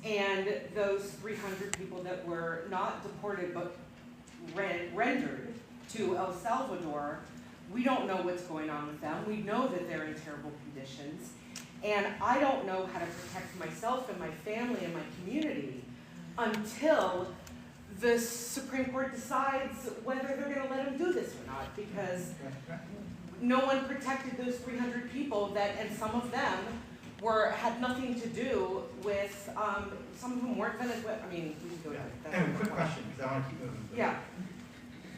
And those 300 people that were not deported but rendered to El Salvador, we don't know what's going on with them. We know that they're in terrible conditions. And I don't know how to protect myself and my family and my community until the Supreme Court decides whether they're going to let them do this or not, because no one protected those 300 people that, and some of them had nothing to do with, some of them weren't Venezuela. I mean, we can go to that. Anyway, quick question, because I want to keep moving. Yeah.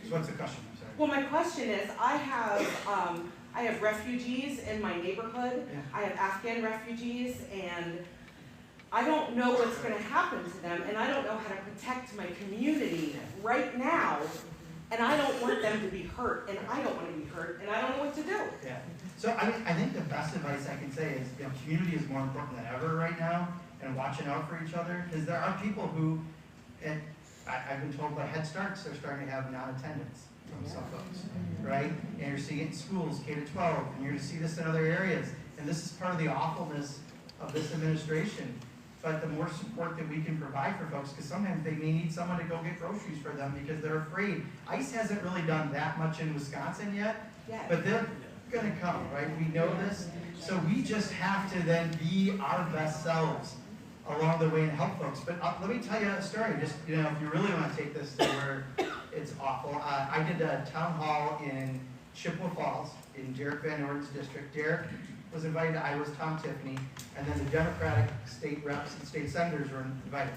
So what's the question? I'm sorry. Well, my question is, I have refugees in my neighborhood. Yeah. I have Afghan refugees, and I don't know what's going to happen to them, and I don't know how to protect my community right now, and I don't want them to be hurt, and I don't want to be hurt, and I don't know what to do. Yeah. So I think the best advice I can say is, community is more important than ever right now, and watching out for each other, because there are people who, and I've been told by Head Starts, they're starting to have non-attendance from some folks, right? And you're seeing it in schools, K-12, and you're going to see this in other areas. And this is part of the awfulness of this administration. But the more support that we can provide for folks, because sometimes they may need someone to go get groceries for them because they're afraid. ICE hasn't really done that much in Wisconsin yet, but they're going to come, right? We know this. So we just have to then be our best selves along the way and help folks. But let me tell you a story, just, if you really want to take this to where it's awful. I did a town hall in Chippewa Falls in Derek Van Orden's district. Derek was invited, I was Tom Tiffany, and then the Democratic state reps and state senators were invited.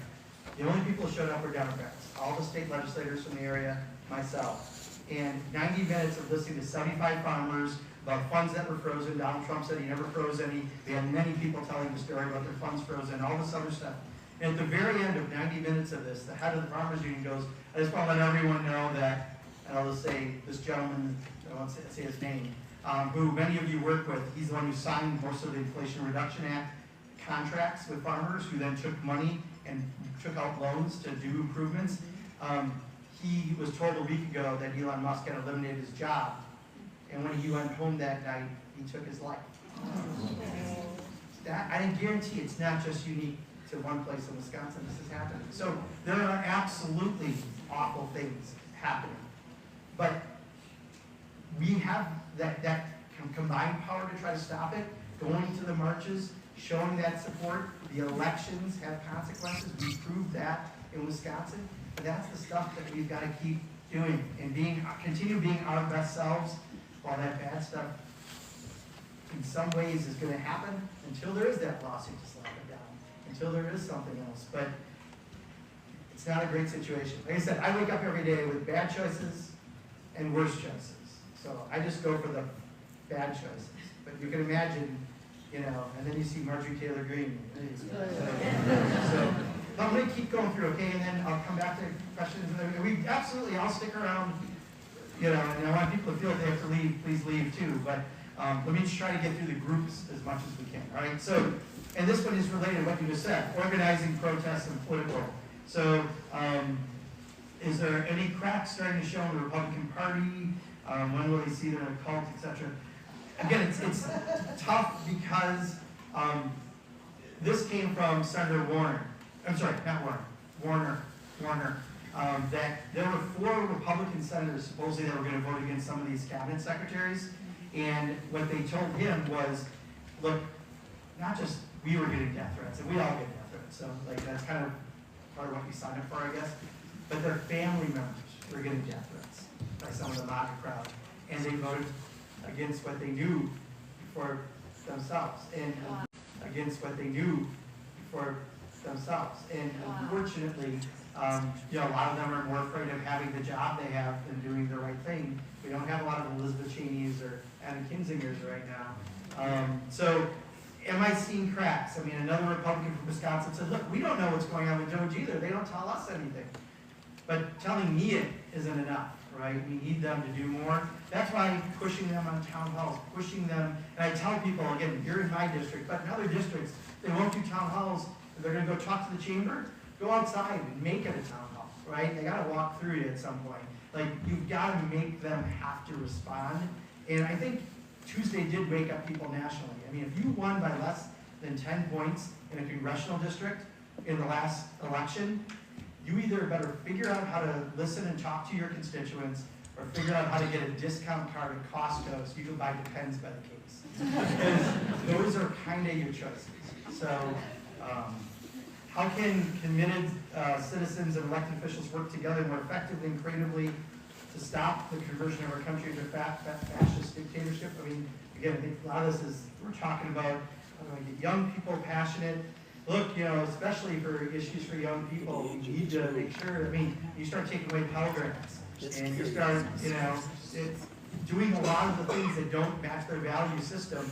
The only people who showed up were Democrats, all the state legislators from the area, myself. And 90 minutes of listening to 75 farmers about funds that were frozen. Donald Trump said he never froze any. We had many people telling the story about their funds frozen, all this other stuff. And at the very end of 90 minutes of this, the head of the Farmers Union goes, I just want to let everyone know that, and I'll just say this gentleman, I won't say his name, who many of you work with, he's the one who signed most of the Inflation Reduction Act contracts with farmers, who then took money and took out loans to do improvements. He was told a week ago that Elon Musk had eliminated his job, and when he went home that night, he took his life. I can guarantee it's not just unique to one place in Wisconsin this is happening. So there are absolutely awful things happening. But we have that combined power to try to stop it, going to the marches, showing that support. The elections have consequences. We proved that in Wisconsin. But that's the stuff that we've got to keep doing and continue being our best selves while that bad stuff in some ways is going to happen until there is that lawsuit to slap it down, until there is something else. But it's not a great situation. Like I said, I wake up every day with bad choices and worse choices. So I just go for the bad choices. But you can imagine, and then you see Marjorie Taylor Greene. So I'm going to keep going through, okay? And then I'll come back to questions. And I'll stick around, and I want people to feel if they have to leave, please leave too. But let me just try to get through the groups as much as we can, all right? So, and this one is related to what you just said, organizing protests and political. So, is there any cracks starting to show in the Republican Party? When will they see their cult, etc.? Again, it's tough because this came from Senator Warner. I'm sorry, not Warner. Warner. That there were 4 Republican senators supposedly that were going to vote against some of these cabinet secretaries. And what they told him was, look, not just we were getting death threats, and we all get death threats, so that's kind of part of what we signed up for, I guess. But their family members were getting death threats by some of the MAGA crowd, and they voted against what they knew for themselves, and against what they knew for themselves. And unfortunately, a lot of them are more afraid of having the job they have than doing the right thing. We don't have a lot of Elizabeth Cheneys or Anna Kinzingers right now. So am I seeing cracks? I mean, another Republican from Wisconsin said, look, we don't know what's going on with Doge either. They don't tell us anything. But telling me it isn't enough, right? We need them to do more. That's why pushing them on town halls, pushing them, and I tell people, again, you're in my district, but in other districts, they won't do town halls. If they're going to go talk to the chamber, go outside and make it a town hall, right? They got to walk through you at some point. You've got to make them have to respond. And I think Tuesday did wake up people nationally. I mean, if you won by less than 10 points in a congressional district, in the last election, you either better figure out how to listen and talk to your constituents, or figure out how to get a discount card at Costco so you can buy Depends by the case. Because those are kind of your choices. So, how can committed citizens and elected officials work together more effectively and creatively to stop the conversion of our country into fascist dictatorship? I mean, again, I think a lot of this is, we're talking about how do I get young people passionate. Look, especially for issues for young people, we need to make sure, you start taking away Pell Grants, and you start, doing a lot of the things that don't match their value system.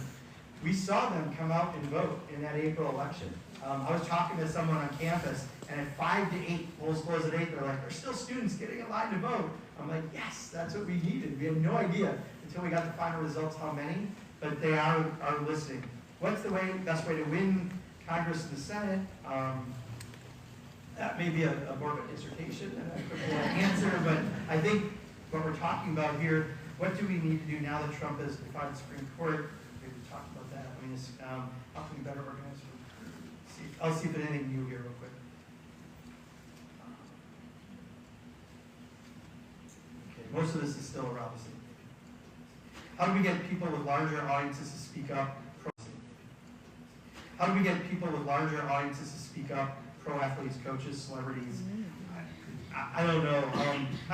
We saw them come out and vote in that April election. I was talking to someone on campus, and at 5 to 8, polls close at 8, they're like, there's still students getting in line to vote. I'm like, yes, that's what we needed. We had no idea until we got the final results how many, but they are listening. What's the best way to win Congress and the Senate? That may be a more of a dissertation than a quick answer, but I think what we're talking about here, what do we need to do now that Trump has defied the Supreme Court? We talked about that. How can we better organize? I'll see if there's anything new here real quick. Okay, most of this is still around the same. How do we get people with larger audiences to speak up? How do we get people with larger audiences to speak up? Pro athletes, coaches, celebrities. I don't know.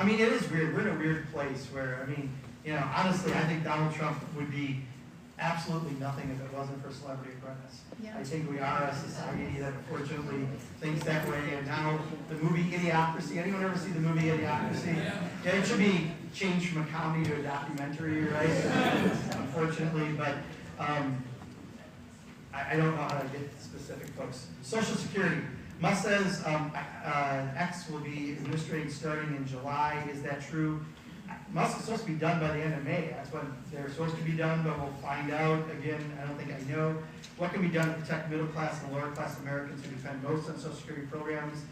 It is weird. We're in a weird place where, honestly, I think Donald Trump would be absolutely nothing if it wasn't for Celebrity Apprentice. Yeah. I think we are a society that unfortunately thinks that way, and now the movie Idiocracy, anyone ever see the movie Idiocracy? Yeah, it should be changed from a comedy to a documentary, right? Unfortunately, but I don't know how to get specific folks. Social Security. Musk says X will be administrating starting in July. Is that true? Musk is supposed to be done by the end of May. That's when they're supposed to be done, but we'll find out. Again, I don't think I know. What can be done to protect middle class and lower class Americans who depend most on Social Security programs?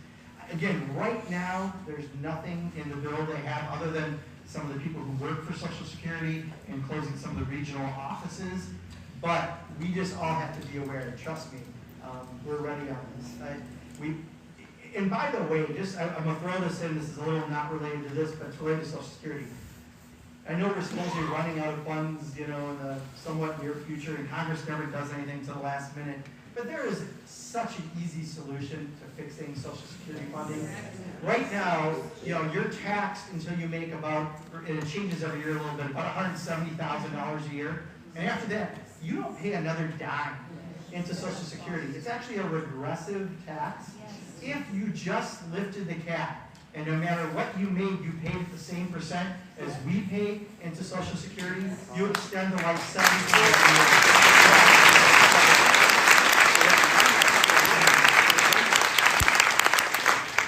Again, right now, there's nothing in the bill they have other than some of the people who work for Social Security and closing some of the regional offices. But we just all have to be aware. Trust me, we're ready on this. And by the way, I'm going to throw this in. This is a little not related to this, but it's related to Social Security. I know we're supposedly running out of funds, in the somewhat near future, and Congress never does anything to the last minute. But there is such an easy solution to fixing Social Security funding. Right now, you're taxed until you make about, and it changes every year a little bit, about $170,000 a year. And after that, you don't pay another dime into Social Security. It's actually a regressive tax. If you just lifted the cap, and no matter what you made, you paid the same percent as we pay into Social Security, you extend the life 74 years.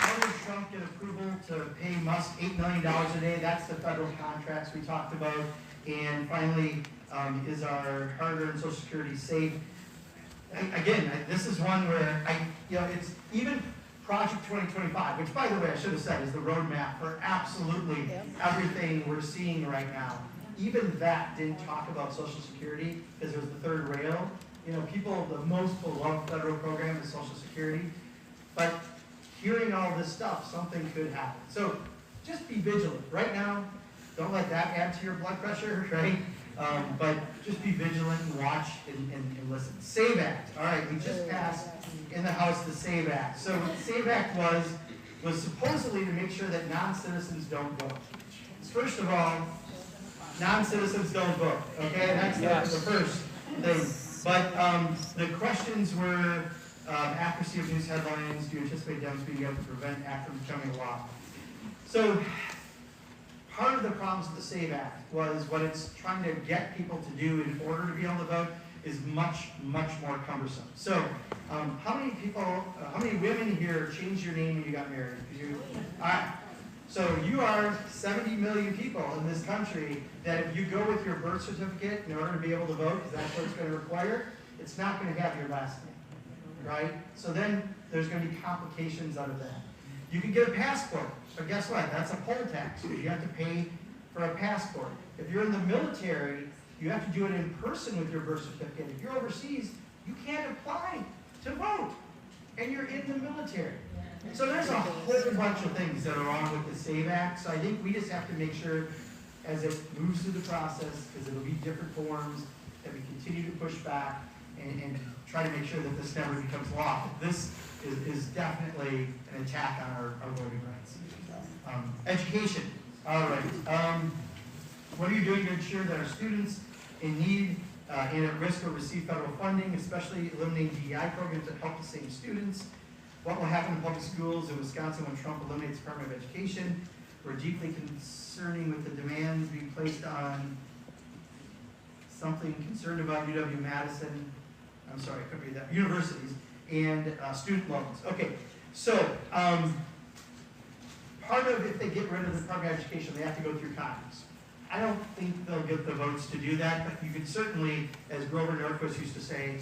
How did Trump get approval to pay Musk $8 million a day? That's the federal contracts we talked about. And finally, is our hard-earned Social Security safe? Again, this is one where it's even Project 2025, which, by the way, I should have said is the roadmap for absolutely everything we're seeing right now. Even that didn't talk about Social Security because it was the third rail. People, the most beloved federal program is Social Security. But hearing all this stuff, something could happen. So just be vigilant. Right now, don't let that add to your blood pressure, right? But just be vigilant and watch and listen. SAVE Act. All right, we just passed in the House the SAVE Act. So what the SAVE Act was supposedly to make sure that non-citizens don't vote. First of all, non-citizens don't vote. Okay, that's the first thing. But the questions were accuracy of news headlines. Do you anticipate them speaking up to prevent act from becoming a law? So part of the problems with the SAVE Act was what it's trying to get people to do in order to be able to vote is much, much more cumbersome. So, how many women here changed your name when you got married? All right. So you are 70 million people in this country that if you go with your birth certificate in order to be able to vote, because that's what it's going to require, it's not going to have your last name, right? So then there's going to be complications out of that. You can get a passport, but guess what? That's a poll tax. You have to pay for a passport. If you're in the military, you have to do it in person with your birth certificate. If you're overseas, you can't apply to vote. and you're in the military. So there's a whole bunch of things that are wrong with the SAVE Act, so I think we just have to make sure as it moves through the process, because it'll be different forms, that we continue to push back and try to make sure that this never becomes law. This is definitely an attack on our voting rights. Education, all right. What are you doing to ensure that our students in need and at risk will receive federal funding, especially eliminating DEI programs that help the same students? What will happen in public schools in Wisconsin when Trump eliminates the Department of Education? We're deeply concerning with the demands being placed on something concerned about UW-Madison, I'm sorry, I couldn't read that, universities, and student loans. Okay, so part of if they get rid of the Department of Education, they have to go through Congress. I don't think they'll get the votes to do that, but you could certainly, as Grover Norquist used to say,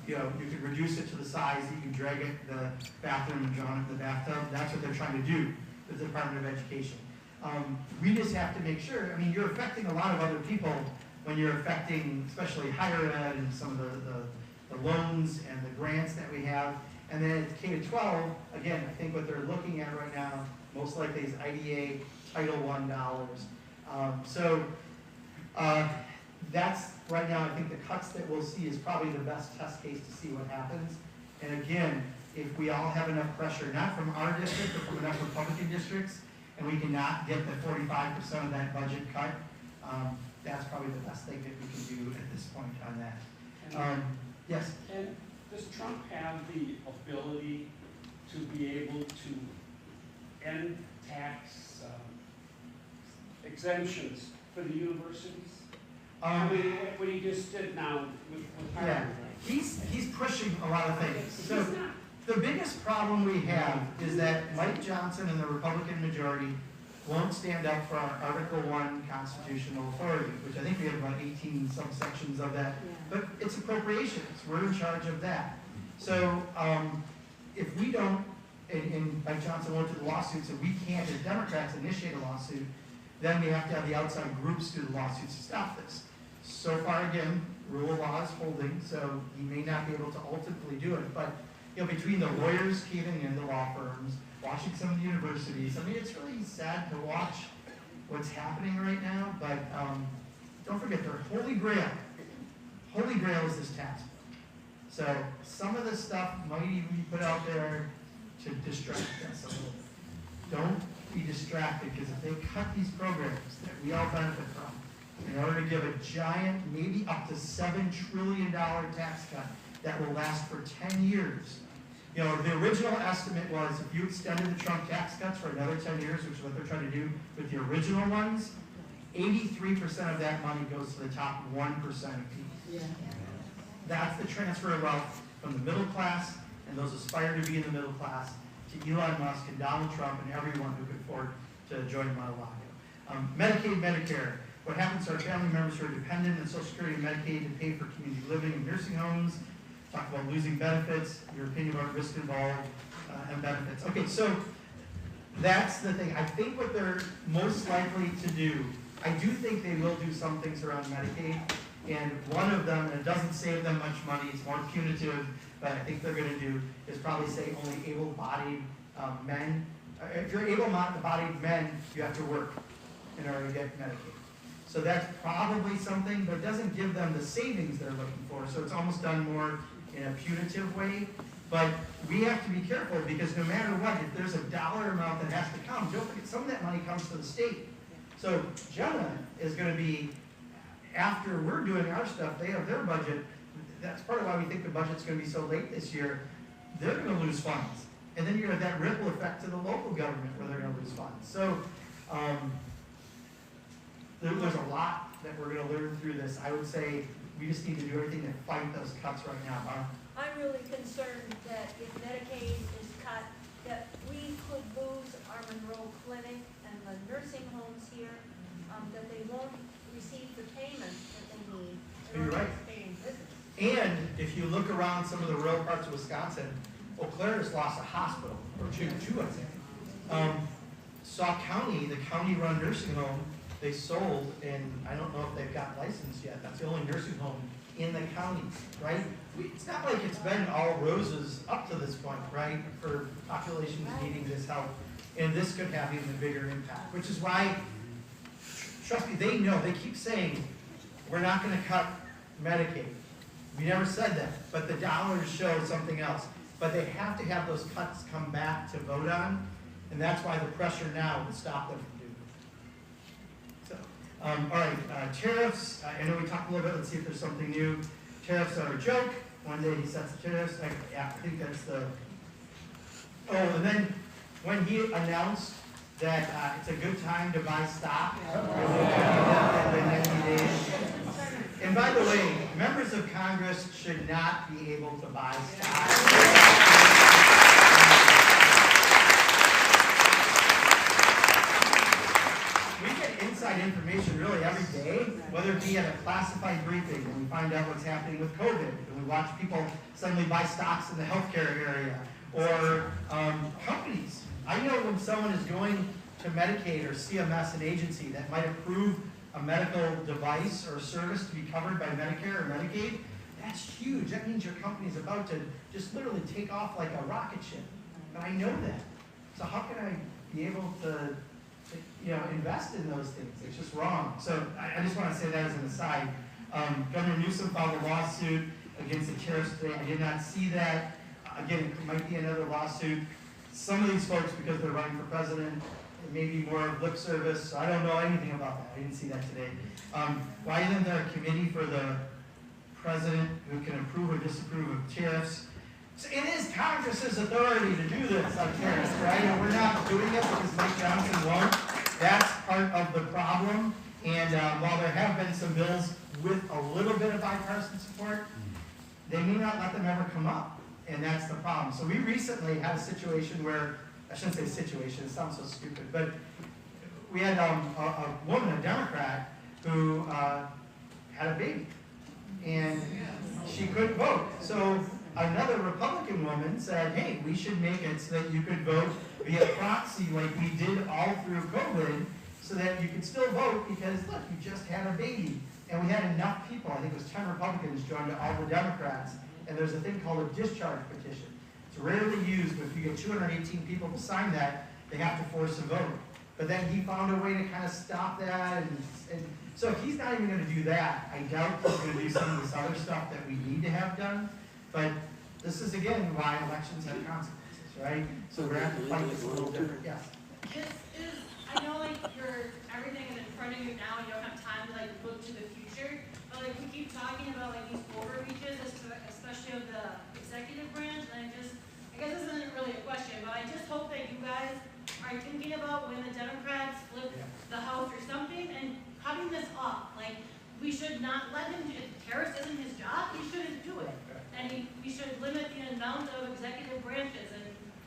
you could reduce it to the size that you can drag it the bathroom and drown it in the bathtub. That's what they're trying to do with the Department of Education. We just have to make sure, I mean, you're affecting a lot of other people when you're affecting, especially higher ed and some of the loans and the grants that we have. And then at K-12, again, I think what they're looking at right now, most likely is IDA Title I dollars. That's right now, I think the cuts that we'll see is probably the best test case to see what happens. And again, if we all have enough pressure, not from our district, but from enough Republican districts, and we cannot get the 45% of that budget cut, that's probably the best thing that we can do at this point on that. Yes? And does Trump have the ability to be able to end tax exemptions for the universities? I mean, what he just did now with Yeah, Harvard. he's pushing a lot of things. So He's not. the biggest problem we have is that Mike Johnson and the Republican majority won't stand up for our Article I constitutional authority, which I think we have about 18 subsections of that. But it's appropriations. We're in charge of that. So if we don't, and Mike Johnson went to the lawsuit, so we can't, as Democrats, initiate a lawsuit, then we have to have the outside groups do the lawsuits to stop this. So far, again, rule of law is holding, so he may not be able to ultimately do it. But between the lawyers caving in, the law firms, watching some of the universities, I mean, it's really sad to watch what's happening right now. But don't forget, their holy grail is this tax bill. So some of this stuff might even be put out there to distract us a little bit. Don't be distracted, because if they cut these programs that we all benefit from in order to give a giant, maybe up to $7 trillion tax cut that will last for 10 years. The original estimate was if you extended the Trump tax cuts for another 10 years, which is what they're trying to do with the original ones, 83% of that money goes to the top 1% of people. Yeah. That's the transfer of wealth from the middle class and those aspire to be in the middle class to Elon Musk and Donald Trump and everyone who can afford to join Mar-a-Lago. Medicaid, Medicare. What happens to our family members who are dependent on Social Security and Medicaid to pay for community living and nursing homes? Talk about losing benefits, your opinion about risk involved and benefits. Okay, so that's the thing. I think what they're most likely to do, I do think they will do some things around Medicaid, and one of them, and it doesn't save them much money, it's more punitive, but I think they're going to do is probably say only able-bodied men. If you're able-bodied men, you have to work in order to get Medicaid. So that's probably something, but it doesn't give them the savings they're looking for. So it's almost done more in a punitive way. But we have to be careful, because no matter what, if there's a dollar amount that has to come, don't forget some of that money comes to the state. So Jenna is going to be, after we're doing our stuff, they have their budget. That's part of why we think the budget's going to be so late this year. They're going to lose funds. And then you have that ripple effect to the local government where they're going to lose funds. So there's a lot that we're going to learn through this. I would say we just need to do everything to fight those cuts right now. I'm really concerned that if Medicaid is cut, that we could lose our Monroe Clinic and the nursing homes here, that they won't receive the payment that they need in You're order right. to stay in business. And if you look around some of the rural parts of Wisconsin, Eau Claire has lost a hospital, or two I think. Sauk County, the county-run nursing home, they sold, and I don't know if they've got licensed yet. That's the only nursing home in the county, right? It's not like it's been all roses up to this point, right, for populations needing this help. And this could have even a bigger impact, which is why, trust me, they know, they keep saying, we're not gonna cut Medicaid. We never said that, but the dollars show something else. But they have to have those cuts come back to vote on, and that's why the pressure now would stop them from doing it. So, all right, tariffs, I know we talked a little bit, let's see if there's something new. Tariffs are a joke, one day he sets the tariffs, I think that's the, oh, and then when he announced that it's a good time to buy stock, and by the way, members of Congress should not be able to buy stock. We get inside information really every day, whether it be at a classified briefing, when we find out what's happening with COVID, and we watch people suddenly buy stocks in the healthcare area, or companies. I know when someone is going to Medicaid or CMS, an agency that might approve a medical device or service to be covered by Medicare or Medicaid, that's huge. That means your company is about to just literally take off like a rocket ship. But I know that. So how can I be able to invest in those things? It's just wrong. So I just want to say that as an aside. Governor Newsom filed a lawsuit against the tariffs today. I did not see that. Again, it might be another lawsuit. Some of these folks, because they're running for president, it may be more lip service. I don't know anything about that. I didn't see that today. Why isn't there a committee for the president who can approve or disapprove of tariffs? So it is Congress's authority to do this on tariffs, right? And we're not doing it because Mike Johnson won't. That's part of the problem. And while there have been some bills with a little bit of bipartisan support, they may not let them ever come up. And that's the problem. So we recently had a situation where, I shouldn't say situation, it sounds so stupid, but we had a woman, a Democrat, who had a baby. And she couldn't vote. So another Republican woman said, hey, we should make it so that you could vote via proxy like we did all through COVID, so that you could still vote because, look, you just had a baby. And we had enough people, I think it was 10 Republicans joined all the Democrats, and there's a thing called a discharge petition. It's rarely used, but if you get 218 people to sign that, they have to force a vote. But then he found a way to kind of stop that, and so if he's not even going to do that, I doubt he's going to do some of this other stuff that we need to have done. But this is, again, why elections have consequences, right? So we're going to have to fight this a little different. Yes? I know everything is in front of you now, and you don't have time to look to the future, but we keep talking about these overreaches, especially of the executive branch, and I guess this isn't really a question, but I just hope that you guys are thinking about when the Democrats flip the House or something, and cutting this off. We should not let him, if terrorist isn't his job, he shouldn't do it. And we should limit the amount of executive branches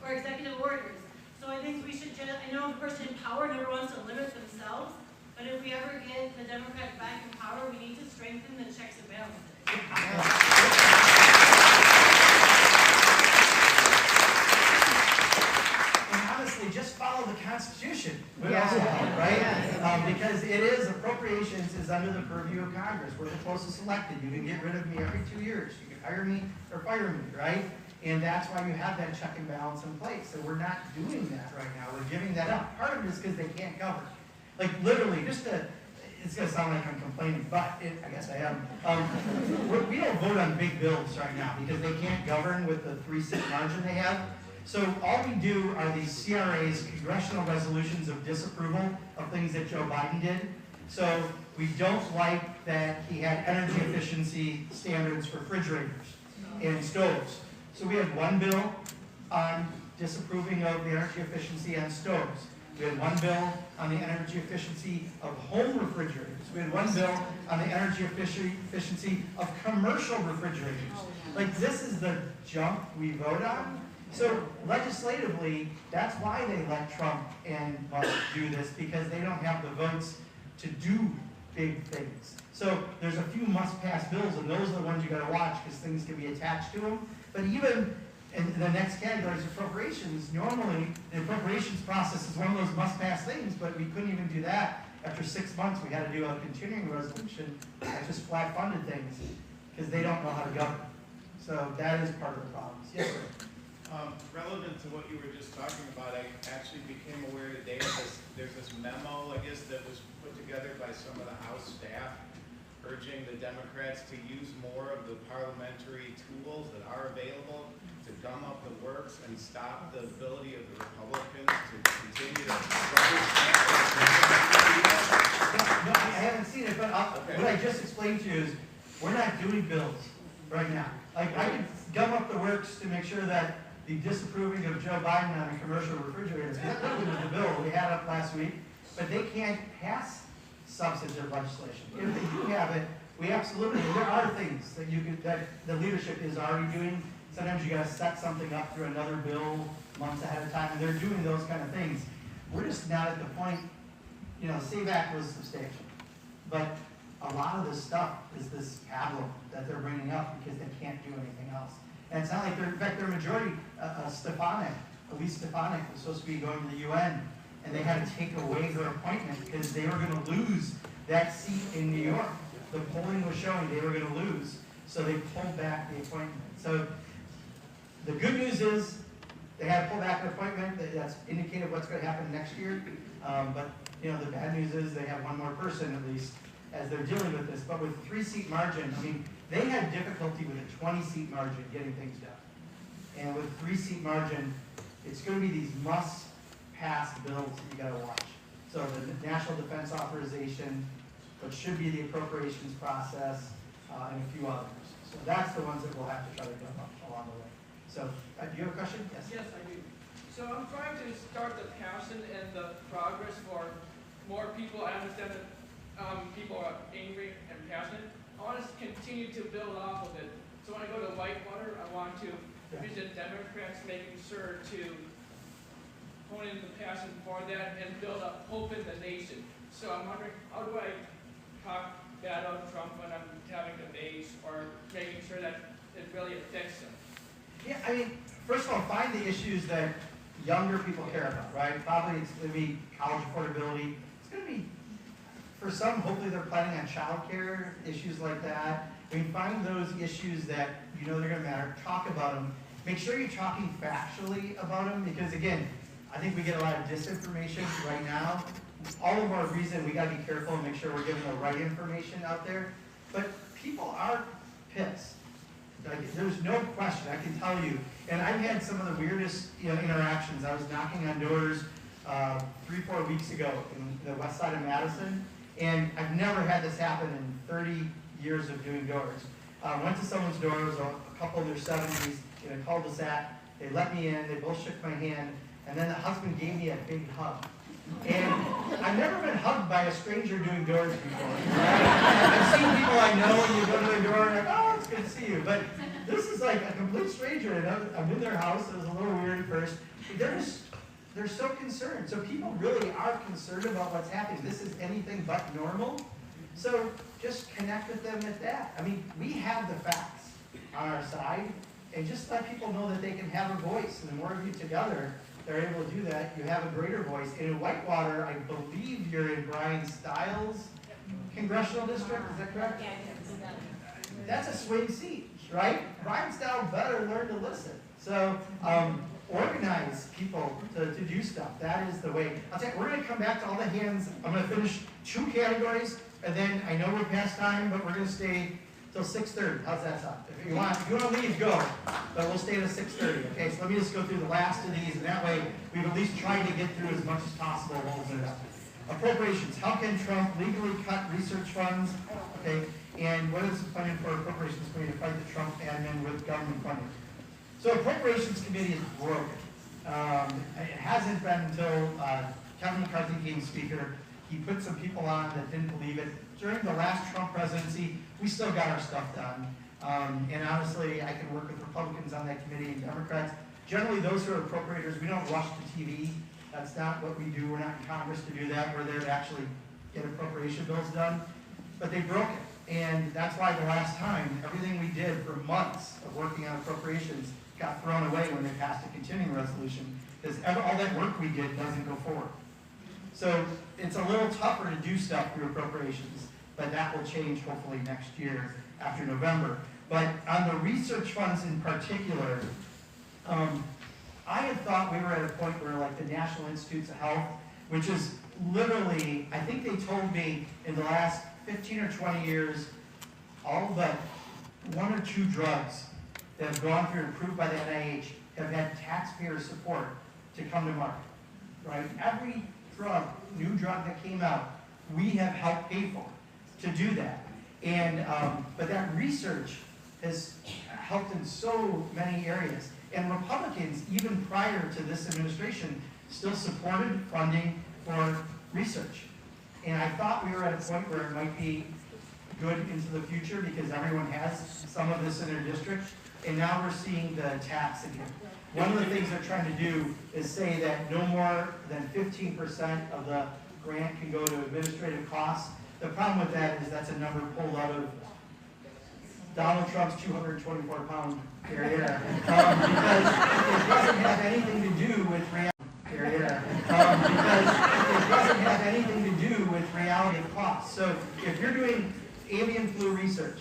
or executive orders. So I think we should I know the person in power never wants to limit themselves, but if we ever get the Democrats back in power, we need to strengthen the checks and balances. Just follow the Constitution, right? Because it is, appropriations is under the purview of Congress. We're the closest elected. You can get rid of me every 2 years. You can hire me or fire me, right? And that's why you have that check and balance in place. And we're not doing that right now. We're giving that up. Part of it is because they can't govern. Literally, it's going to sound like I'm complaining, but I guess I am. We don't vote on big bills right now because they can't govern with the 3-seat margin they have. So all we do are these CRAs, congressional resolutions of disapproval of things that Joe Biden did. So we don't like that he had energy efficiency standards for refrigerators and stoves. So we had one bill on disapproving of the energy efficiency on stoves. We had one bill on the energy efficiency of home refrigerators. We had one bill on the energy efficiency of commercial refrigerators. This is the junk we vote on. So legislatively, that's why they let Trump and Musk do this, because they don't have the votes to do big things. So there's a few must-pass bills, and those are the ones you got to watch because things can be attached to them. But even in the next category is appropriations. Normally, the appropriations process is one of those must-pass things, but we couldn't even do that. After 6 months, we had to do a continuing resolution that just flat-funded things because they don't know how to govern. So that is part of the problems. Yes, sir. Relevant to what you were just talking about, I actually became aware today of this, there's this memo, I guess, that was put together by some of the House staff urging the Democrats to use more of the parliamentary tools that are available to gum up the works and stop the ability of the Republicans to continue to rubber stamp. No, I haven't seen it, but what I just explained to you is, we're not doing bills right now. Like, I could gum up the works to make sure that the disapproving of Joe Biden on a commercial refrigerator, that was the bill we had up last week, but they can't pass substantive legislation. If they do have it, we absolutely, there are things that you could, that the leadership is already doing. Sometimes you gotta set something up through another bill months ahead of time, and they're doing those kind of things. We're just not at the point, you know, SAVE Act was substantial, but a lot of this stuff is this paddle that they're bringing up because they can't do anything else. And it's not like in fact, their majority, Elise Stefanik was supposed to be going to the UN, and they had to take away her appointment because they were gonna lose that seat in New York. The polling was showing they were gonna lose, so they pulled back the appointment. So the good news is, they had to pull back an appointment, that's indicated what's gonna happen next year. But, you know, the bad news is they have one more person at least as they're dealing with this. But with 3-seat margin, I mean, they had difficulty with a 20-seat margin getting things done. And with 3-seat margin, it's gonna be these must-pass bills that you gotta watch. So the National Defense Authorization, what should be the appropriations process, and a few others. So that's the ones that we'll have to try to get up along the way. So, do you have a question? Yes? Yes, I do. So I'm trying to start the passion and the progress for more people. I understand that people are angry and passionate. I want to continue to build off of it. So when I go to Whitewater, I want to visit Democrats, making sure to hone in the passion for that and build up hope in the nation. So I'm wondering, how do I talk bad on Trump when I'm having debates or making sure that it really affects him? Yeah, I mean, first of all, find the issues that younger people care about, right? Probably it's going to be college affordability. It's going to be, for some, hopefully they're planning on childcare, issues like that. I mean, find those issues that you know they're going to matter. Talk about them. Make sure you're talking factually about them because, again, I think we get a lot of disinformation right now. All of our reason we got to be careful and make sure we're giving the right information out there. But people are pissed. Like, there's no question, I can tell you. And I've had some of the weirdest, interactions. I was knocking on doors 3-4 weeks ago in the west side of Madison, and I've never had this happen in 30 years of doing doors. Went to someone's door, it was a couple in their 70s, in a cul-de-sac. They let me in, they both shook my hand, and then the husband gave me a big hug. And I've never been hugged by a stranger doing doors before. I've seen people I know, and you go to their door, and like, oh, it's good to see you. But this is like a complete stranger, and I'm in their house. It was a little weird at first. But they're so concerned. So people really are concerned about what's happening. This is anything but normal. So just connect with them at that. I mean, we have the facts on our side, and just let people know that they can have a voice. And the more of you together are able to do that, you have a greater voice. And in Whitewater, I believe you're in Brian Stiles' congressional district, is that correct? Yeah, That's a swing seat, right? Brian Stiles better learn to listen. So organize people to do stuff. That is the way. I'll tell you, we're going to come back to all the hands. I'm going to finish 2 categories, and then I know we're past time, but we're going to stay till 6:30. How's that sound? If you want to leave, go. But we'll stay to 6:30. Okay, so let me just go through the last of these, and that way we've at least tried to get through as much as possible. We'll open it up. Appropriations. How can Trump legally cut research funds? Okay, and what is the plan for appropriations committee to fight the Trump admin with government funding? So appropriations committee is broken. It hasn't been until Kevin McCarthy became speaker. He put some people on that didn't believe it. During the last Trump presidency, we still got our stuff done. And honestly, I can work with Republicans on that committee and Democrats. Generally, those who are appropriators, we don't rush to TV. That's not what we do. We're not in Congress to do that. We're there to actually get appropriation bills done. But they broke it. And that's why the last time, everything we did for months of working on appropriations got thrown away when they passed a continuing resolution, because all that work we did doesn't go forward. So it's a little tougher to do stuff through appropriations, but that will change hopefully next year after November. But on the research funds in particular, I had thought we were at a point where like the National Institutes of Health, which is literally, I think they told me in the last 15 or 20 years, all but 1 or 2 drugs that have gone through and approved by the NIH have had taxpayer support to come to market, right? Every drug, new drug that came out, we have helped pay for to do that. And, but that research has helped in so many areas. And Republicans, even prior to this administration, still supported funding for research. And I thought we were at a point where it might be good into the future because everyone has some of this in their district. And now we're seeing the tax again. One of the things they're trying to do is say that no more than 15% of the grant can go to administrative costs. The problem with that is that's a number pulled out of Donald Trump's 224-pound derriere, because it doesn't have anything to do with reality of costs. So if you're doing avian flu research,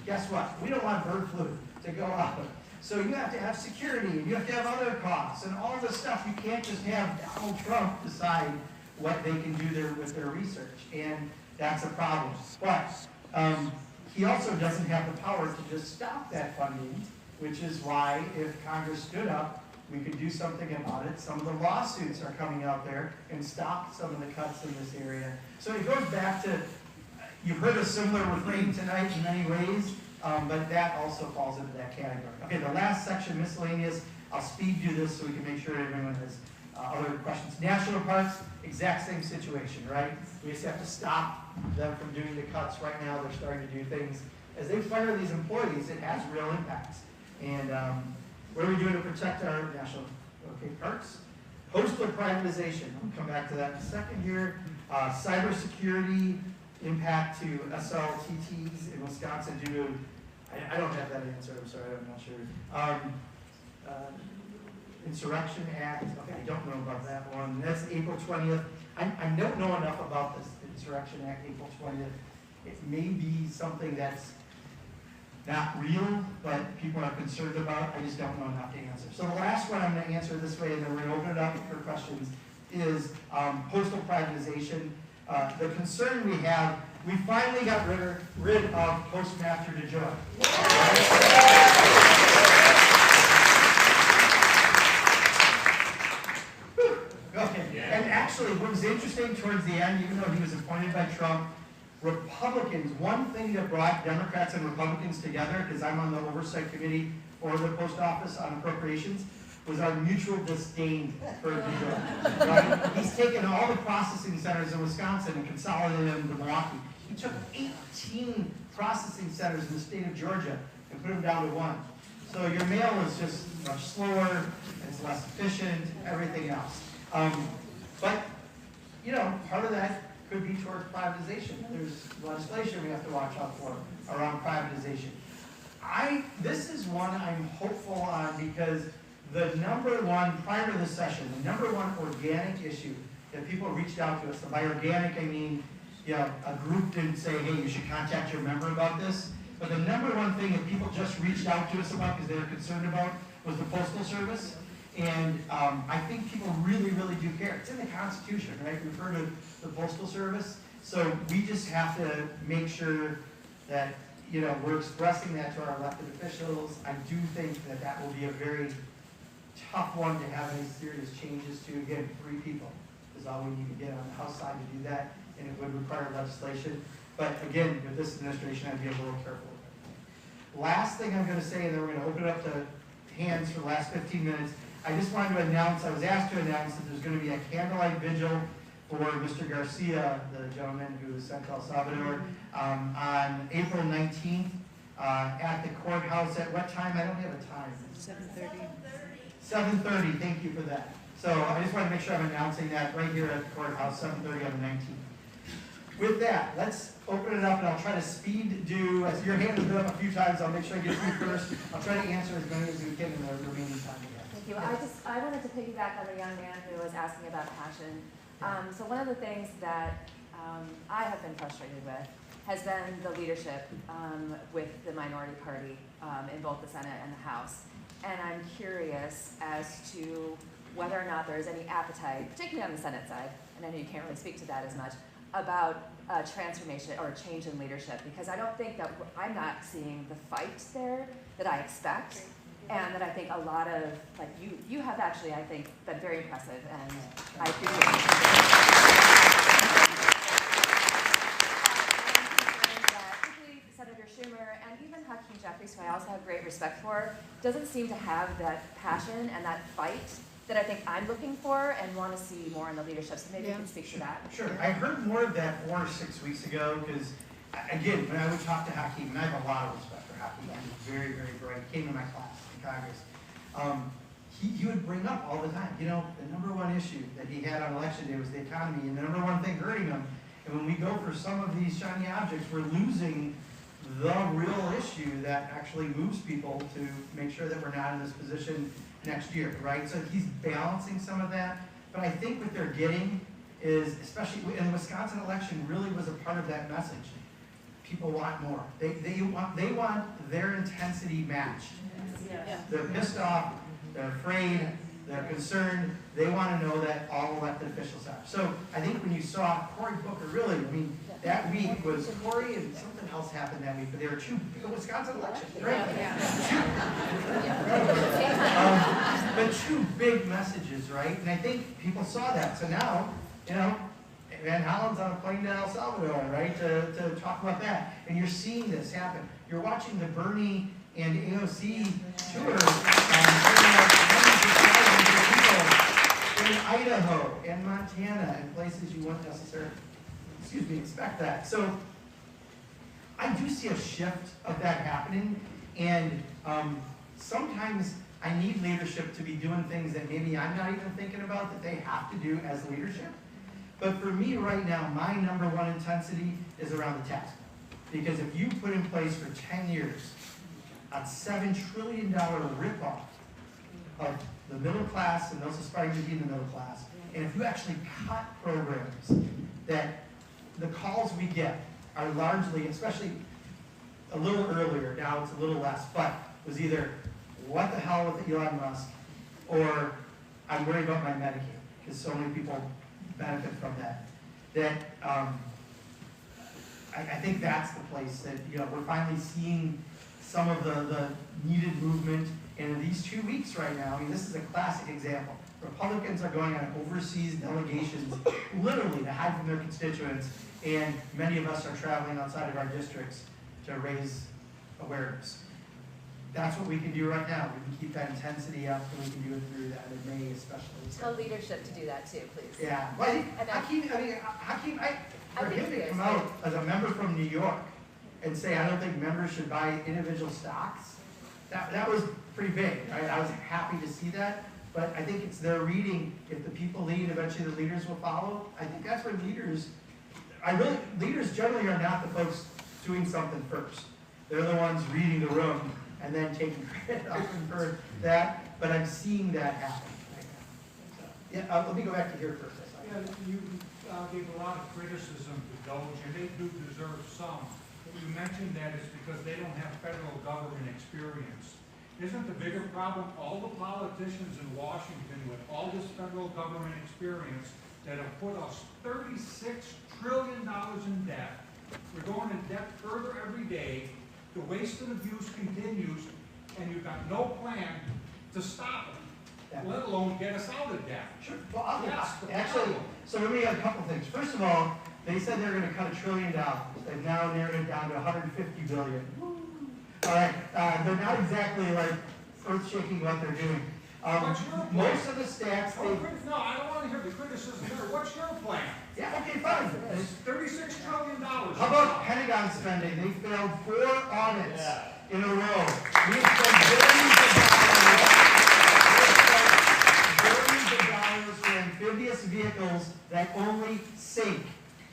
guess what? We don't want bird flu to go up. So you have to have security, and you have to have other costs, and all this stuff. You can't just have Donald Trump decide what they can do with their research, and that's a problem. But he also doesn't have the power to just stop that funding, which is why if Congress stood up, we could do something about it. Some of the lawsuits are coming out there and stop some of the cuts in this area. So it goes back to, you've heard a similar refrain tonight in many ways, but that also falls into that category. Okay, the last section, miscellaneous, I'll speed through this so we can make sure everyone has other questions. National parks, exact same situation, right? We just have to stop them from doing the cuts. Right now, they're starting to do things. As they fire these employees, it has real impacts. And what are we doing to protect our national parks? Postal privatization. I'll come back to that in a second here. Cybersecurity impact to SLTTs in Wisconsin due to, I don't have that answer, I'm sorry, I'm not sure. Insurrection Act, okay, I don't know about that one. That's April 20th. I don't know enough about this Insurrection Act, April 20th. It may be something that's not real, but people are concerned about. I just don't know enough to answer. So the last one I'm going to answer this way, and then we're going to open it up for questions, is postal privatization. The concern we have, we finally got rid of Postmaster DeJoy. Okay, and actually what was interesting towards the end, even though he was appointed by Trump, Republicans, one thing that brought Democrats and Republicans together, because I'm on the oversight committee for the post office on appropriations, was our mutual disdain for DeJoy. Right? He's taken all the processing centers in Wisconsin and consolidated them to Milwaukee. He took 18 processing centers in the state of Georgia and put them down to 1. So your mail is just much slower, it's less efficient, everything else. But, you know, part of that could be towards privatization. There's legislation we have to watch out for around privatization. This is one I'm hopeful on because the number one, prior to this session, the number one organic issue that people reached out to us, and by organic I mean, a group didn't say, hey, you should contact your member about this, but the number one thing that people just reached out to us about because they were concerned about was the Postal Service. And I think people really, really do care. It's in the Constitution, right? We've heard of the Postal Service. So we just have to make sure that, we're expressing that to our elected officials. I do think that that will be a very tough one to have any serious changes to. Again, 3 people is all we need to get on the House side to do that, and it would require legislation. But again, with this administration, I'd be a little careful. Last thing I'm going to say, and then we're going to open it up to hands for the last 15 minutes. I just wanted to announce, I was asked to announce that there's going to be a candlelight vigil for Mr. Garcia, the gentleman who was sent to El Salvador, on April 19th at the courthouse. At what time? I don't have a time. 7:30. 7:30, thank you for that. So I just want to make sure I'm announcing that right here at the courthouse, 7:30 on the 19th. With that, let's open it up, and I'll try to speed do, as your hand has been up a few times, I'll make sure I get through first. I'll try to answer as many as we can in the remaining time we have. Thank you. I wanted to piggyback on the young man who was asking about passion. So one of the things that I have been frustrated with has been the leadership with the minority party in both the Senate and the House. And I'm curious as to whether or not there is any appetite, particularly on the Senate side, and I know you can't really speak to that as much, about transformation or a change in leadership, because I don't think that I'm not seeing the fight there that I expect, and that I think a lot of, like, you have actually, I think, been very impressive, and I appreciate it. Particularly Senator Schumer and even Hakeem Jeffries, who I also have great respect for, doesn't seem to have that passion and that fight that I think I'm looking for and want to see more in the leadership. So maybe you can speak to that. Sure. I heard more of that 4 or 6 weeks ago because, again, when I would talk to Hakeem, and I have a lot of respect for Hakeem, he's very, very bright, came to my class in Congress. He would bring up all the time, you know, the number one issue that he had on election day was the economy, and the number one thing hurting him. And when we go for some of these shiny objects, we're losing the real issue that actually moves people to make sure that we're not in this position next year, right? So he's balancing some of that, but I think what they're getting is, especially in the Wisconsin election, really was a part of that message. People want more. They want their intensity matched. Yes. They're pissed off, they're afraid, they're concerned, they want to know that all elected officials are. So I think when you saw Cory Booker, really, I mean, that week was Cory and something else happened that week, but there were the Wisconsin election, right? But two big messages, right? And I think people saw that. So now, you know, Van Hollen's on a plane to El Salvador, right, to talk about that. And you're seeing this happen. You're watching the Bernie and AOC tour, in Idaho and Montana and places you wouldn't necessarily, expect that. So I do see a shift of that happening, and sometimes I need leadership to be doing things that maybe I'm not even thinking about that they have to do as leadership. But for me right now, my number one intensity is around the tax bill. Because if you put in place for 10 years a $7 trillion ripoff of the middle class and those aspiring to be in the middle class, and if you actually cut programs that the calls we get are largely, especially a little earlier, now it's a little less, but was either what the hell with Elon Musk, or I'm worried about my Medicaid, because so many people benefit from that. I think that's the place that, you know, we're finally seeing some of the needed movement. And in these 2 weeks right now, I mean, this is a classic example. Republicans are going on overseas delegations, literally to hide from their constituents, and many of us are traveling outside of our districts to raise awareness. That's what we can do right now. We can keep that intensity up, and we can do it through that in May, especially. Tell leadership to do that too, please. Yeah, well, Hakeem, for him to come out as a member from New York and say, I don't think members should buy individual stocks, that was pretty big, right? I was happy to see that, but I think it's their reading. If the people lead, eventually the leaders will follow. I think that's where leaders generally are not the folks doing something first. They're the ones reading the room and then taking credit often for that, but I'm seeing that happen right now. So, yeah, let me go back to here for a second. Yeah, you gave a lot of criticism to Doge, and they do deserve some. You mentioned that it's because they don't have federal government experience. Isn't the bigger problem all the politicians in Washington with all this federal government experience that have put us $36 trillion in debt? We're going in debt further every day. The waste and abuse continues, and you've got no plan to stop it, let alone get us out of debt. Sure. Well, Actually, so let me add a couple things. First of all, they said they were going to cut $1 trillion. They've now narrowed it down to $150 billion. All right, they're not exactly like earth-shaking what they're doing. Most of the stats, no, I don't want to hear the criticism there. What's your plan? Yeah, okay, fine. It's $36 trillion. How about Pentagon spending? They failed 4 audits in a row. We spent billions of dollars for amphibious vehicles that only sink.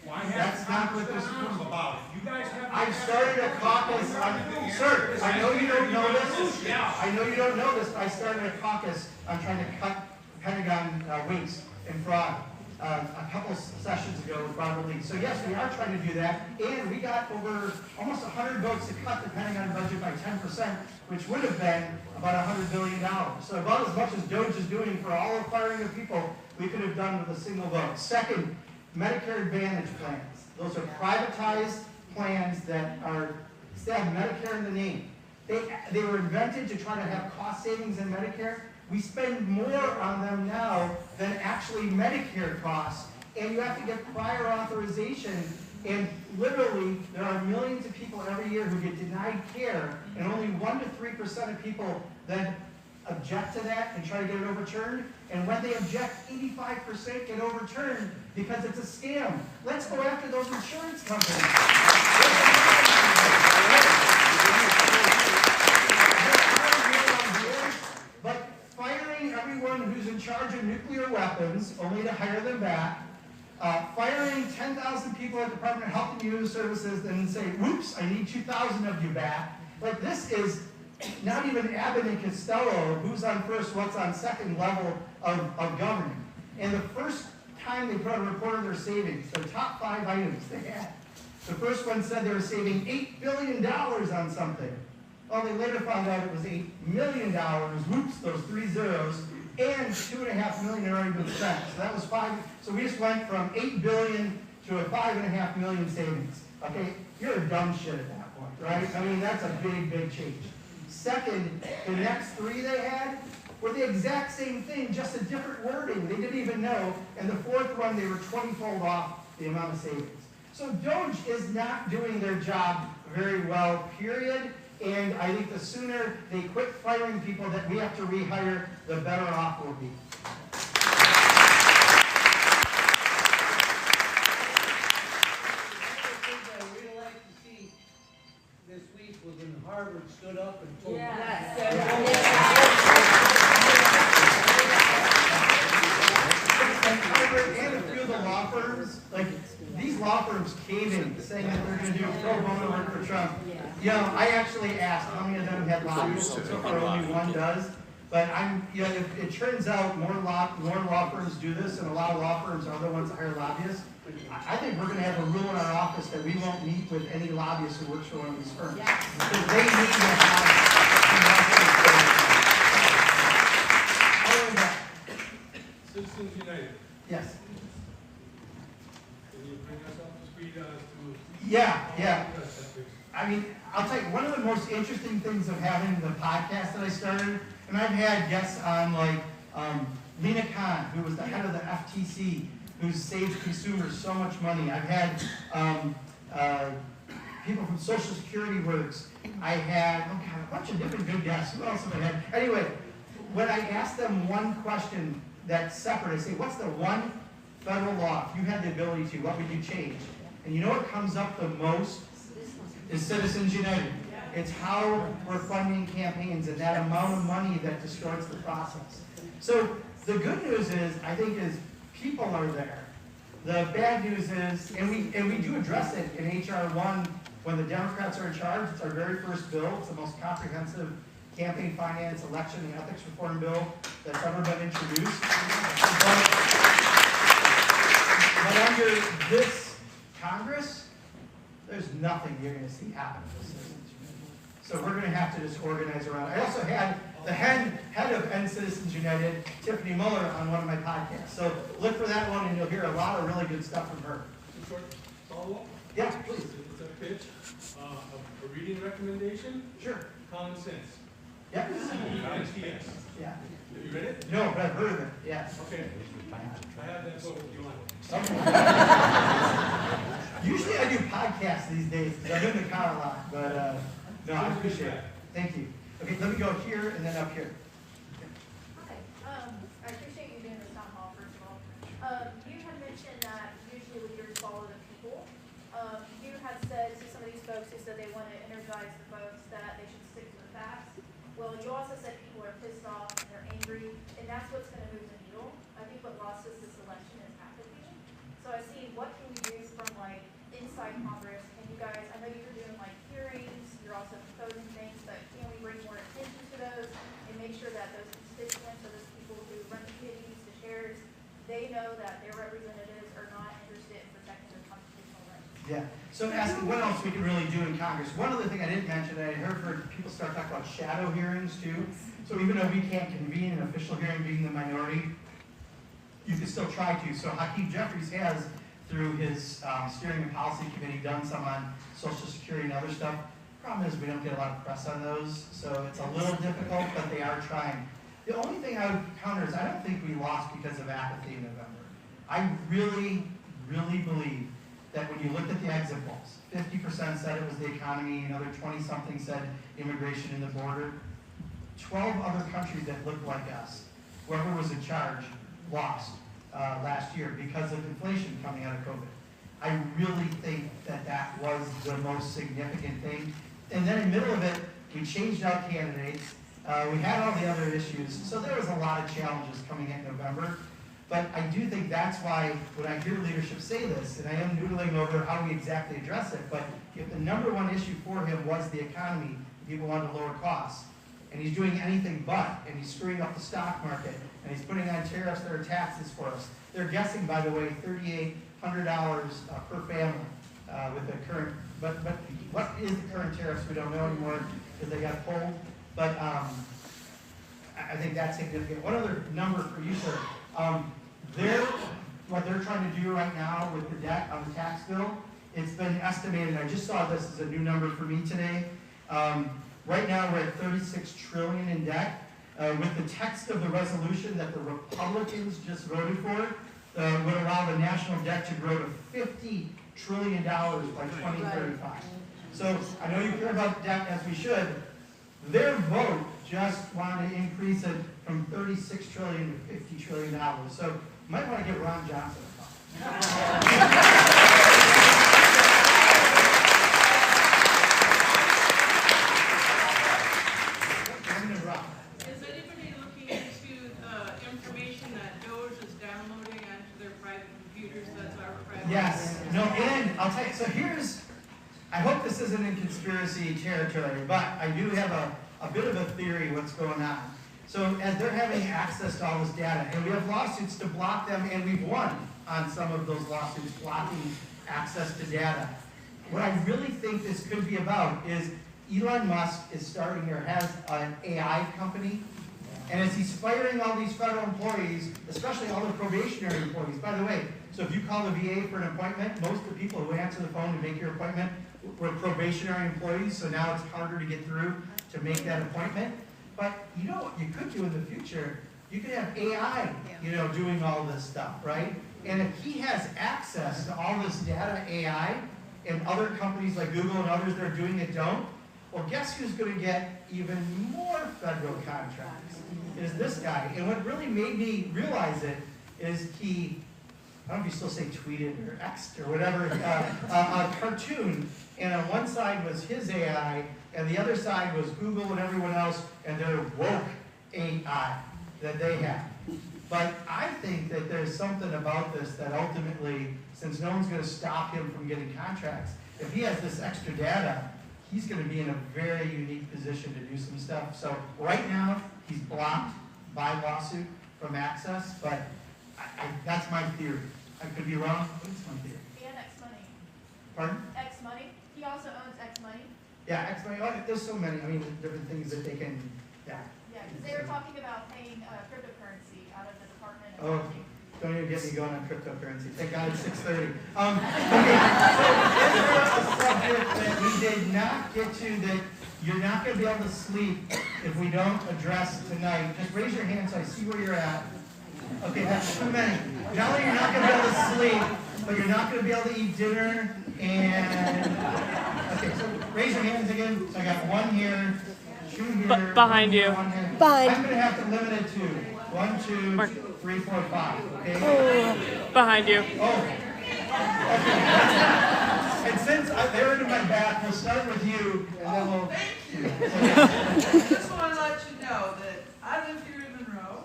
Why That's not what this is about. You guys have. I've started a caucus on, sir, I know you don't know this. I know you don't know this, but I started a caucus on trying to cut Pentagon waste and fraud. a couple sessions ago with Robert Lee. So yes, we are trying to do that, and we got over almost 100 votes to cut, depending on the budget, by 10%, which would have been about $100 billion. So about as much as DOGE is doing for all of firing of people, we could have done with a single vote. Second, Medicare Advantage plans. Those are privatized plans that still have Medicare in the name. They were invented to try to have cost savings in Medicare. We spend more on them now than actually Medicare costs, and you have to get prior authorization, and literally, there are millions of people every year who get denied care, and only 1 to 3% of people then object to that and try to get it overturned, and when they object, 85% get overturned because it's a scam. Let's go after those insurance companies. But firing everyone who's in charge of nuclear weapons, only to hire them back, firing 10,000 people at the Department of Health and Human Services, and say, whoops, I need 2,000 of you back. Like, this is not even Abbott and Costello, who's on first, what's on second level of governing. And the first time they put out a report on their savings, their top 5 items they had, the first one said they were saving $8 billion on something. Well, they later found out it was $8 million, whoops, those 3 zeros, and $2.5 million had already been spent. So that was 5, so we just went from $8 billion to a $5.5 million savings. Okay, you're a dumb shit at that point, right? I mean, that's a big, big change. Second, the next 3 they had were the exact same thing, just a different wording. They didn't even know. And the 4th one, they were 20-fold off the amount of savings. So DOGE is not doing their job very well, period. And I think the sooner they quit firing people that we have to rehire, the better off we'll be. We'd like to see this week was when Harvard stood up and told And a few of the law firms, like these law firms came in saying that they're going to do pro bono work for Trump. You know, I actually asked how many of them had lobbyists. So far, only 1 does. But it turns out more law firms do this, and a lot of law firms are the ones that hire lobbyists. I think we're going to have a rule in our office that we won't meet with any lobbyist who works for one of these firms. Because they need to have. Citizens United, Yes. can you bring us up to speed as to? Yeah. I mean, I'll tell you, one of the most interesting things of having the podcast that I started, and I've had guests on like Lena Khan, who was the head of the FTC, who's saved consumers so much money. I've had people from Social Security Works. I had, a bunch of different good guests. Who else have I had? Anyway, when I asked them one question that's separate, I say, what's the one federal law, if you had the ability to, what would you change? And you know what comes up the most? Is Citizens United. It's how we're funding campaigns and that amount of money that distorts the process. So the good news is, I think, is people are there. The bad news is, and we do address it in HR 1 when the Democrats are in charge. It's our very first bill. It's the most comprehensive campaign finance, election, and ethics reform bill that's ever been introduced. But under this Congress, there's nothing you're going to see happen with Citizens United. So we're going to have to just organize around it. I also had the head of End Citizens United, Tiffany Muller, on one of my podcasts. So look for that one, and you'll hear a lot of really good stuff from her. Short follow-up? Yeah, please. It's a pitch, a reading recommendation, Sure. Common Sense. Yep. CENTS. Yeah. Have you read it? No, but I've heard of it. Yeah. Okay. I have that book if you want. Usually I do podcasts these days because I'm in the car a lot, but no, I appreciate it. Thank you. Okay, let me go here and then up here. Hi, I appreciate you doing this town hall, first of all. You had mentioned that usually leaders follow the people. You had said to some of these folks who said they want to energize the folks that they should stick to the facts. Well, you also said people are pissed off and they're angry, and that's what's going to move the needle. I think what lost us this election is apathy. So I see, what can we do from like inside Congress? Can you guys, I know you're doing like hearings, you're also proposing things, but can we bring more attention to those and make sure that those constituents or those people who Yeah, so asking what else we can really do in Congress. One other thing I didn't mention, I heard people start talking about shadow hearings too. So even though we can't convene an official hearing being the minority, you can still try to. So Hakeem Jeffries has, through his steering and policy committee, done some on Social Security and other stuff. Problem is we don't get a lot of press on those, so it's a little difficult, but they are trying. The only thing I would counter is I don't think we lost because of apathy in November. I really, really believe that when you looked at the exit polls, 50% said it was the economy, another 20-something said immigration and the border. 12 other countries that looked like us, whoever was in charge, lost last year because of inflation coming out of COVID. I really think that that was the most significant thing. And then in the middle of it, we changed out candidates. We had all the other issues. So there was a lot of challenges coming in November. But I do think that's why when I hear leadership say this, and I am noodling over how we exactly address it, but if the number one issue for him was the economy, people wanted to lower costs, and he's doing anything but, and he's screwing up the stock market, and he's putting on tariffs that are taxes for us. They're guessing, by the way, $3,800 per family with the current, but what is the current tariffs? We don't know anymore because they got pulled. But I think that's significant. One other number for you, sir. What they're trying to do right now with the debt on the tax bill, it's been estimated, I just saw this as a new number for me today. Right now we're at $36 trillion in debt. With the text of the resolution that the Republicans just voted for, would allow the national debt to grow to $50 trillion by 2035. So I know you care about debt as we should. Their vote just wanted to increase it from $36 trillion to $50 trillion. So you might want to give Ron Johnson a call. Is anybody looking into the information that DOGE is downloading onto their private computers? That's our private. Yes. No, and I'll tell you, so here's, I hope this isn't in conspiracy territory, but I do have a bit of a theory what's going on. So as they're having access to all this data, and we have lawsuits to block them, and we've won on some of those lawsuits blocking access to data. What I really think this could be about is Elon Musk is starting or has an AI company, and as he's firing all these federal employees, especially all the probationary employees, by the way, so if you call the VA for an appointment, most of the people who answer the phone to make your appointment were probationary employees, so now it's harder to get through to make that appointment. But you know what you could do in the future? You could have AI, doing all this stuff, right? And if he has access to all this data, AI, and other companies like Google and others that are doing it don't, well, guess who's going to get even more federal contracts? Is this guy. And what really made me realize it is he, I don't know if you still say tweeted or X'd or whatever, a cartoon, and on one side was his AI, and the other side was Google and everyone else, and their woke AI that they have. But I think that there's something about this that ultimately, since no one's going to stop him from getting contracts, if he has this extra data, he's going to be in a very unique position to do some stuff. So right now, he's blocked by lawsuit from access, but that's my theory. I could be wrong, but it's my theory. And X Money. Pardon? X Money. He also owns X Money. Yeah, X Money. Oh, there's so many. I mean, different things that they can. Yeah. Yeah, because they were talking about paying cryptocurrency out of the Department of Oh, Energy. don't even get me going on cryptocurrency. Thank God it's 6:30. Okay, so is there a subject that we did not get to that you're not going to be able to sleep if we don't address tonight? Just raise your hand so I see where you're at. Okay, that's too many. Not only you're not going to be able to sleep, but you're not going to be able to eat dinner and... Okay, so raise your hands again. So I got one here, two here. Behind you. One here. Behind. I'm going to have to limit it to 1, 2, 3, 4, 5. Okay? Behind you. Oh. Okay. And since they're into my back, we'll start with you, and then we'll... Thank you. I just want to let you know that I live here in Monroe,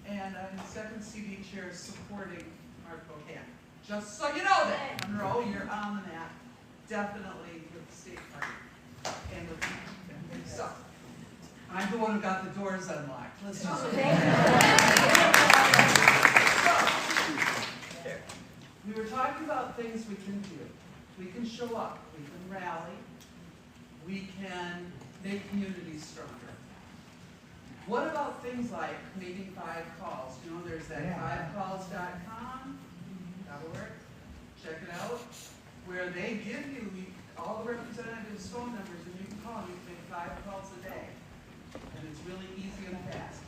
and I'm the second CD chair supporting our Pocan. Just so you know that, Monroe, you're on the map, definitely with the state party and with the so. I'm the one who got the doors unlocked. Let's just we were talking about things we can do. we can show up, we can rally, we can make communities stronger. What about things like maybe 5 calls? You know, there's that 5calls.com, that'll work, check it out, where they give you all the representatives' phone numbers, and you can call them, you can make 5 calls a day. And it's really easy and fast.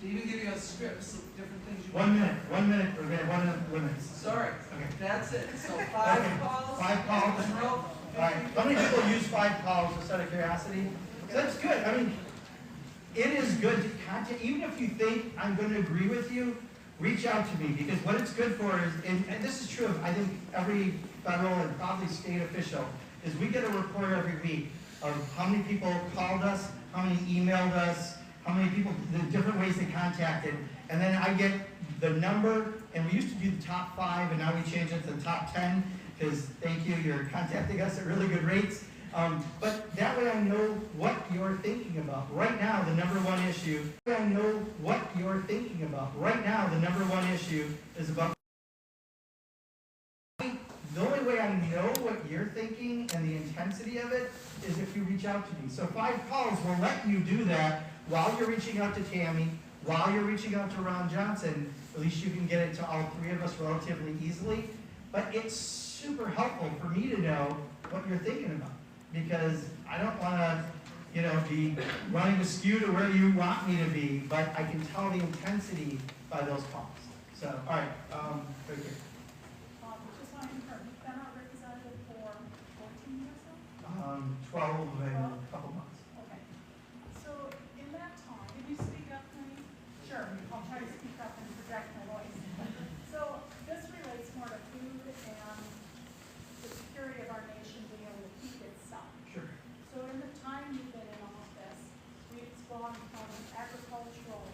They even give you a script, so different things you 1 minute, we're gonna have 1 minute limits. Sorry, Okay. that's it. So 5 calls. 5 calls. Monroe, All right, how many people use 5 calls just out of curiosity? That's good. I mean, it is good to contact, even if you think I'm going to agree with you, reach out to me, because what it's good for is, and this is true of, I think, every federal and probably state official, is we get a report every week of how many people called us, how many emailed us, how many people, the different ways they contacted, and then I get the number, and we used to do the top 5, and now we changed it to the top 10, because thank you, you're contacting us at really good rates. But that way I know what you're thinking about. Right now, the #1 issue, I know what you're thinking about. Right now, the #1 issue is about. The only way I know what you're thinking and the intensity of it is if you reach out to me. So 5 calls will let you do that while you're reaching out to Tammy, while you're reaching out to Ron Johnson. At least you can get it to all 3 of us relatively easily. But it's super helpful for me to know what you're thinking about, because I don't want to, be running askew to where you want me to be, but I can tell the intensity by those calls. So, all right, right here. Just want to confirm, you've been our representative for 14 years now? 12 and a couple months. Okay. So in that time, can you speak up, please? Sure, I'll try to speak up and project my voice. So this relates more to food and the security of our nation being able to feed itself. Sure. So in the time you've been in office, we've gone from agricultural,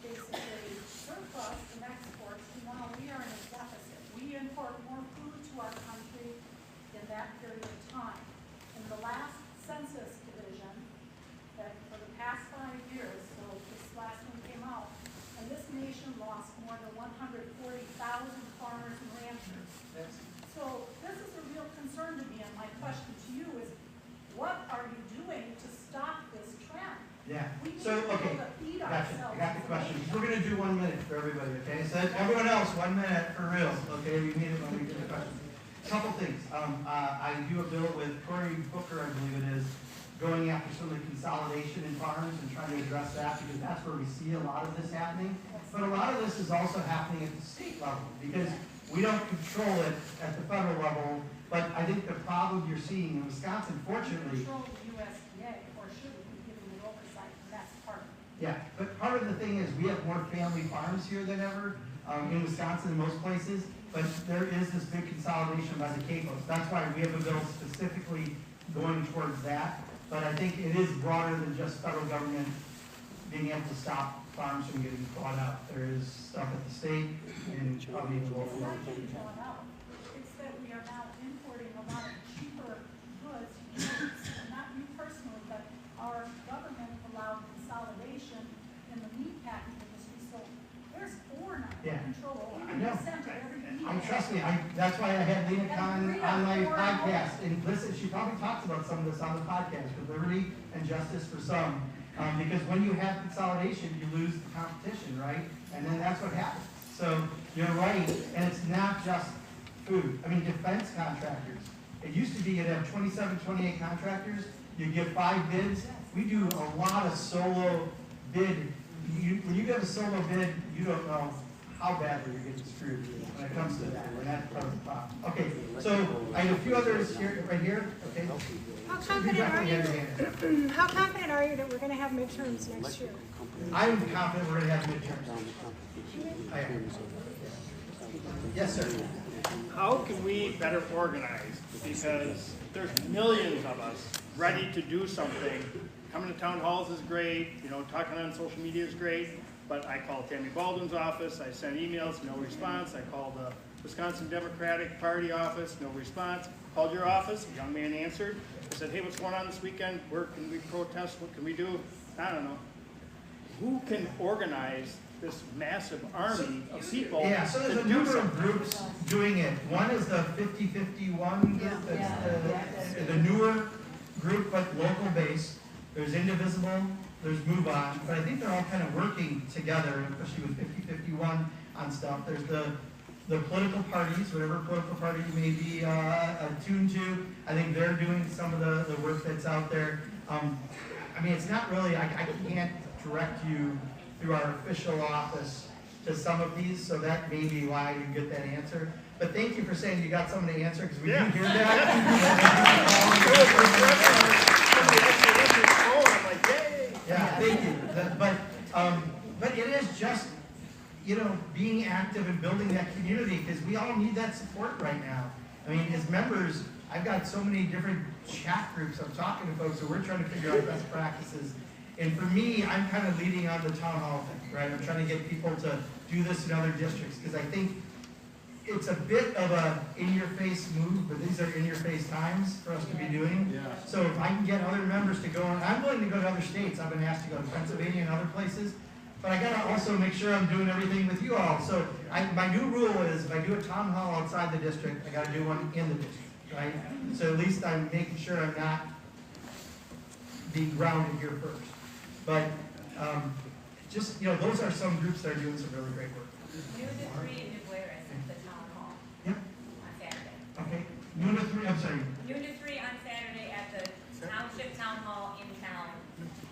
basically surplus and exports, to now we are in a deficit. We import more food to our country in that period of time. In the last census division, that for the past 5 years, so this last one came out, and this nation lost more than 140,000 farmers and ranchers. So this is a real concern to me, and my question to you is, what are you doing to stop this trend? Yeah. We need So, to be okay. able to feed Gotcha. ourselves. I got the as a question. nation. We're going to do 1 minute for everybody, okay? So everyone else, 1 minute for real, okay? We need it when we get the questions. Couple things. I do a bill with Cory Booker, I believe it is, going after some of the consolidation in farms and trying to address that, because that's where we see a lot of this happening. But a lot of this is also happening at the state level, because we don't control it at the federal level. But I think the problem you're seeing in Wisconsin, fortunately. Control the USDA, or should we be giving it oversight, and that's part of it. Yeah, but part of the thing is we have more family farms here than ever, in Wisconsin in most places, but there is this big consolidation by the capos. That's why we have a bill specifically going towards that. But I think it is broader than just federal government being able to stop farms from getting bought out. There is stuff at the state and probably even local. It's not getting bought out. It's that we are now importing a lot of cheaper goods, not you personally, but our government allowed consolidation in the meat packing industry. So there's 4 now in control. I know. 80% of every meat Trust me, that's why I had Lena Khan on my podcast. And listen, she probably talks about some of this on the podcast, with liberty and justice for some. Because when you have consolidation, you lose the competition, right? And then that's what happens. So you're right, and it's not just food. I mean, defense contractors. It used to be you'd have 27, 28 contractors. You get 5 bids. We do a lot of solo bid. When you get a solo bid, you don't know how badly you're getting screwed when it comes to that. And that's part of the problem. Okay, so I have a few others here, right here. Okay. How confident are you? How confident are you that we're going to have midterms next year? I'm confident we're going to have midterms. I am. Yes, sir. How can we better organize? Because there's millions of us ready to do something. Coming to town halls is great, talking on social media is great, but I called Tammy Baldwin's office, I sent emails, no response. I called the Wisconsin Democratic Party office, no response. Called your office, a young man answered. I said, hey, what's going on this weekend? Where can we protest? What can we do? I don't know. Who can organize this massive army of people Yeah, so there's to a do number of something. groups doing it. One is the 50-51 group, that's the newer group, but local based. There's Indivisible, there's Move On, but I think they're all kind of working together, especially with 50-51 on stuff. There's the political parties, whatever political party you may be attuned to. I think they're doing some of the work that's out there. I mean, it's not really, I can't direct you through our official office to some of these, so that may be why you get that answer. But thank you for saying you got someone to answer, because we do hear that. Yeah, thank you. But it is just, you know, being active and building that community, because we all need that support right now. I mean, as members, I've got so many different chat groups. I'm talking to folks, so we're trying to figure out best practices. And for me, I'm kind of leading on the town hall thing, right? I'm trying to get people to do this in other districts, because I think it's a bit of a in-your-face move, but these are in-your-face times for us to be doing. Yeah. So if I can get other members to go, and I'm willing to go to other states. I've been asked to go to Pennsylvania and other places, but I gotta also make sure I'm doing everything with you all. So my new rule is, if I do a town hall outside the district, I gotta do one in the district, right? So at least I'm making sure I'm not being grounded here first. But just, you know, those are some groups that are doing some really great work. Noon to 3 in New Glarus at the town hall. Yep. On Saturday. Okay, noon to 3, I'm sorry. Noon to 3 on Saturday at the township town hall in town.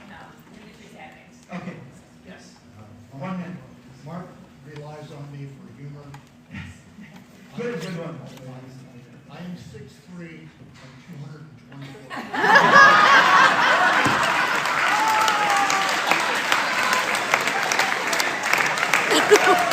No, noon to 3 Saturdays. Okay, yes. 1 minute. Mark relies on me for humor. Get a good one. I am 6'3" and 224. Ha ha ha!